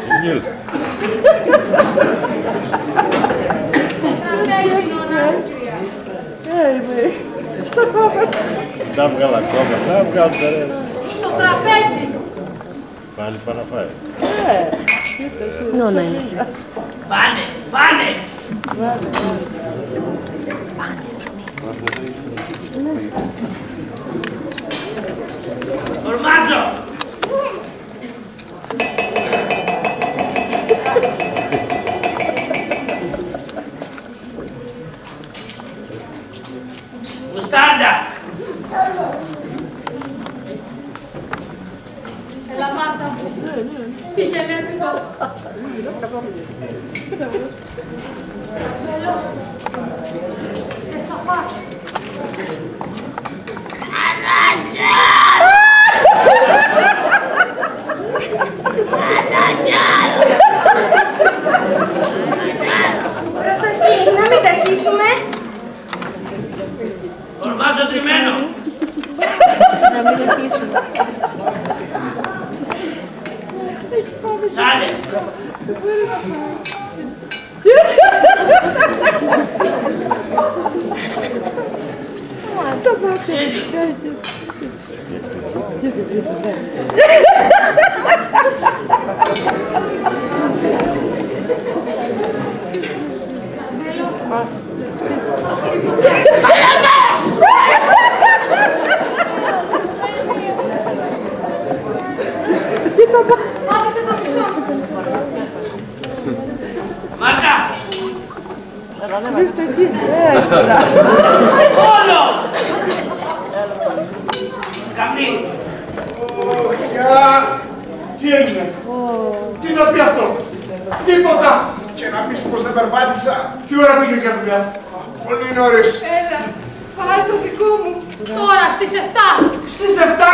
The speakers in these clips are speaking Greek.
Синил. Τα βγάλα ακόμα, θα βγάλω τώρα. Στο τραπέζι. Πάλι παραπάει. Νόνα είναι. Πάνε, πάνε! Φορμάτζο! Μουστάρντα! Έλα Μάρτα μου. Πήγαινε έτοιμο. Θέλω. Δεν θα φας. Προσοχή, να μην τα αρχίσουμε. Φορμάτζο τριμμένο! Να μην αρχίσουμε. Σάλε! Ξύδι! Άφησε το μισό. Μάρτα! Όλο! Καμνή! Τι έγινε, τι να πει αυτό, τίποτα. Και να πεις πως δεν περπάτησα. Τι ώρα πήγες για δουλειά? Πολύ νωρίς. Έλα, φάει το δικό μου. Τώρα στις 7. Στις 7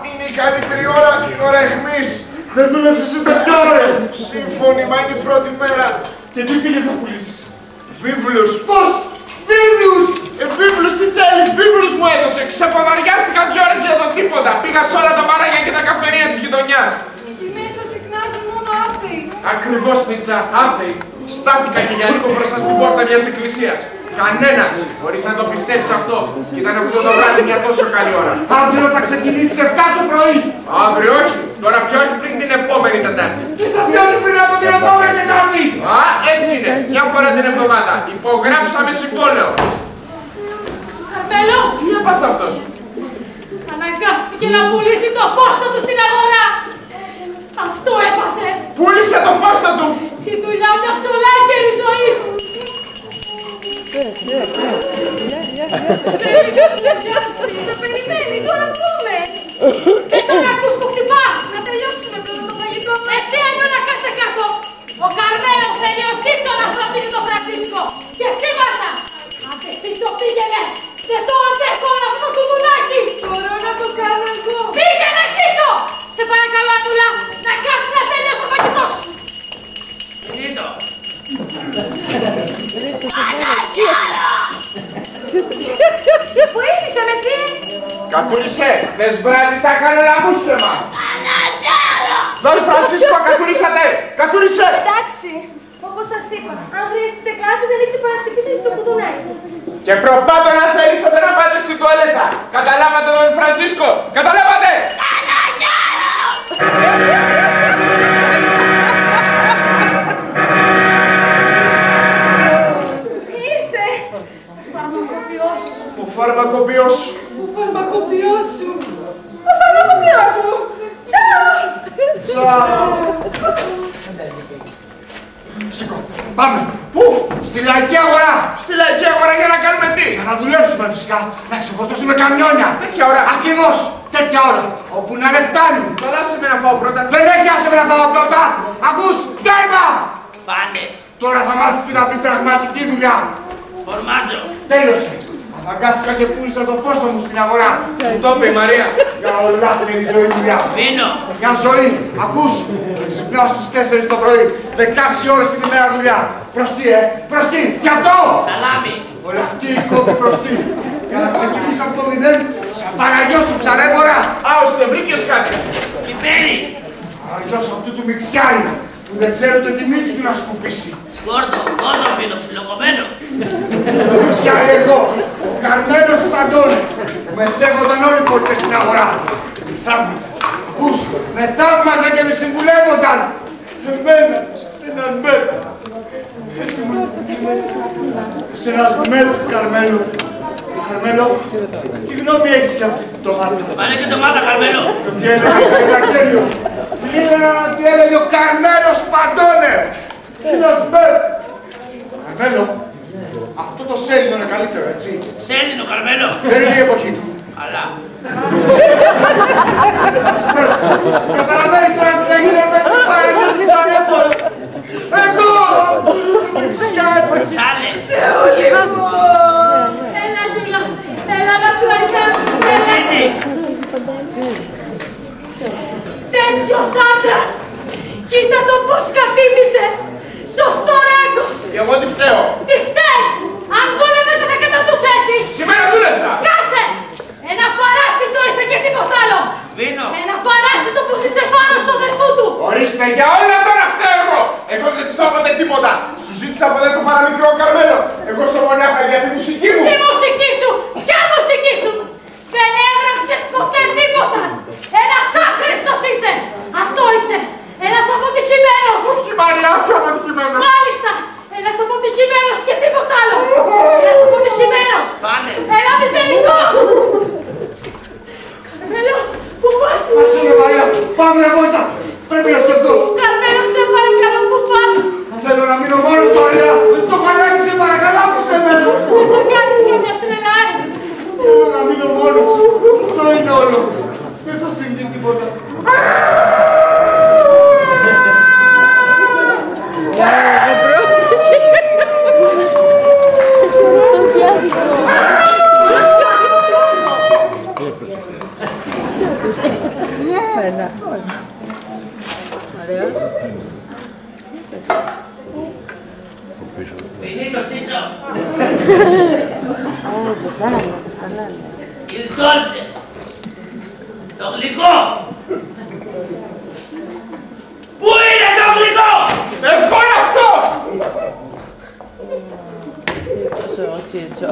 είναι η καλύτερη ώρα, η ώρα αιχμής. Δεν δούλεψες ούτε 2 ώρες. Σύμφωνοι, μα είναι η πρώτη μέρα. Και τι πήγες να πουλήσεις? Βίβλους. Πώς? Βίβλους! Βίβλους τι θέλεις, βίβλους μου έδωσε. Ξεποδαριάστηκα 2 ώρες για το τίποτα. Πήγα σε όλα τα μπαράκια και τα καφενεία της γειτονιάς. Εκεί μέσα συχνάζουν μόνο άθεοι. Ακριβώς, Νίτσα, άθεοι. Στάθηκα και για λίγο μπροστά στην πόρτα μιας εκκλησίας. Κανένας χωρίς να το πιστέψει αυτό. Και ήταν 8 το βράδυ μια τόσο καλή ώρα. Αύριο θα ξεκινήσεις 7 το πρωί. Αύριο όχι. Τώρα πια όχι πριν την επόμενη Τετάρτη. Τι θα πει όχι πριν από την επόμενη Τετάρτη? Α, έτσι είναι. Μια φορά την εβδομάδα. Υπογράψαμε συμβόλαιο. Καρμέλο! Τι έπαθε αυτός? Αναγκάστηκε να πουλήσει το πόστο του στην αγορά. Αυτό έπαθε. Πούλησε το πόστο του. Τη δουλειά μιας ολάκερης ζωής. Θα περιμένει, τώρα πούμε. Δεν τον ακούς που χτυπά. Να τελειώσουμε πρώτα το φαγητό. Εσύ Αλιώνα κάτσε κάτω. Ο Καρμέλο θέλει ο Τίτο να φροντίζει τον Φρανσίσκο. Και εσύ Μάρτα. Άντε Τίτο πήγαινε. Δεν το αντέχω όλο αυτό το κουμουνάκι. Μπορώ να το κάνω εγώ. Πήγαινε Τίτο. Σε παρακαλώ Αντούλα να κάτσεις να τελειώσει το φαγητό σου. Τίτο! Βοήθησε με τι. Κατούρισε, θες βράδυ θα κάνω λαμπούστρεμα. Δώη Φρανσίσκο, κατουρίσατε. Κατούρισε. Εντάξει, όπως σας είπα, αν χρειαστείτε κάτι δεν έχετε παρατυπήσει το κουδουνάκι. Και προπάτω να θέλησατε να πάτε στην τουαλέτα. Καταλάβατε τον Φρανσίσκο, καταλάβατε. Ήρθε. Φαρμακοποιός σου. Ο φαρμακοποιός σου. Ο φαρμακοποιός σου. Ο φαρμακοποιός μου. Τσάου. Τσάου. Σήκω, πάμε. Πού? Στη λαϊκή αγορά. Στη λαϊκή αγορά για να κάνουμε τι? Για να δουλέψουμε φυσικά. Να ξεφορτώσουμε καμιόνια. Τέτοια ώρα. Ακριβώς. Τέτοια ώρα. Όπου να είναι φτάνουν. Καλά σε με να φάω πρώτα. Δεν έχει άσε με να φάω πρώτα. Ακούς, τέρμα. Πάνε! Τώρα θα μάθεις τι να πει πραγματική δουλειά. Φορμάτζο! Τέλειωσε. Αναγκάστηκα και πούλησα το πόστο μου στην αγορά. Μου το είπε η Μαρία. Για ολόκληρη ζωή δουλειά. Πίνω! Μια ζωή. Ακούς. Ξυπνάω στις 4 το πρωί. 16 ώρες την ημέρα δουλειά. Προστί, προστί. Γι' αυτό. Σαλάμι! Όλη αυτή η κόπη προστί. Για να ξεκινήσει πίσω από το 0, σαν Παναγιός του ψαρέμπορα. Α, ώστε βρήκες κάτι. Κυπέρι. Παναγιός αυτού του μιξιάρι, που δεν ξέρω το τη μύτη του να σκουπίσει. Σκόρτο, κόντο φίλο, ψιλοκομμένο. Το μιξιάρι εγώ, ο Καρμένος Παντώνη, που με σέβονταν όλοι οι πολίτες στην αγορά. Με θαύμαζαν, ακούς, με θαύμαζαν και με συμβουλεύονταν. Εμένα, έναν μέτ. Έτσι μου. Είσαι ένας μέτ, Καρμένο. Καρμένο, τι γνώμη έχεις για αυτή την ντομάτα? Βάλε και ντομάτα, Καρμένο. Τι έλεγε το Ευαγγέλιο? Τι έλεγε ο Καρμένος Παντώνε. Ένας μέτ. Καρμένο, αυτό το σέλινο είναι καλύτερο, έτσι? Σέλινο, Καρμένο. Δεν είναι η εποχή του. Αλλά. Καταλαβαίνεις τώρα τι θα γίνει με την Παναγιώτη του Ψαρέμπορα. Εγώ! Σάλε. Έλα, Γιούλα. Έλα να πλαγιάσεις. Σύντη. Τέτοιος άντρας. Κοίτα το πώς κατήντησε. Σωστό ράγκος. Και εγώ τι φταίω? Τι φταίς. Αν δούλευες δεν θα καταντούσε έτσι. Σήμερα δούλεψα. Σκάσε. Ένα παράσιτο είσαι και τίποτα άλλο. Βίνο. Ένα παράσιτο που είσαι βάρος του αδερφού του. Ορίστε, για όλα τώρα φταίω εγώ. Εγώ δεν ζητώ ποτέ τίποτα. Σου ζήτησα ποτέ το παραμικρό Καρμένο. Εγώ σου μονάχα για τη μουσική μου. Τη μουσική σου. Ποια μουσική σου. Δεν έγραψες ποτέ τίποτα. Ένας άχρηστος είσαι. Αυτό είσαι. Ένας αποτυχημένος. Όχι Μαριά, πιο αποτυχημένος. Μάλιστα. Ένας αποτυχημένος και τίποτα άλλο. Ένας αποτυχημένος. Πάνε. Ένα μηδενικό. Καρμέλο, πού πας? Μαρσέλα Μαριά, πάμε βόλτα. Πρέπει να σκεφτώ. Καρμέλο, σε παρακαλώ, πού πας? Θέλω να μείνω μόνος Μαριά. Το καλάκι σε παρακαλώ που σε μένω. Δεν θα κάνεις καμιά τρελά. Θέλω να μείνω μόνος. Αυτό είναι όλο. Δεν θα συμβεί τίποτα. Finito, Ciccio. Il dolce. Το γλυκό. Πού είναι το γλυκό? Εδώ είναι αυτό! Ciccio.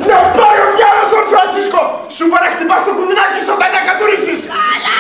Να πάει ο διάλος τον Φρανσίσκο! Σου είπα να χτυπάς το κουδουνάκι σου όταν να κατουρίσεις! Έλα,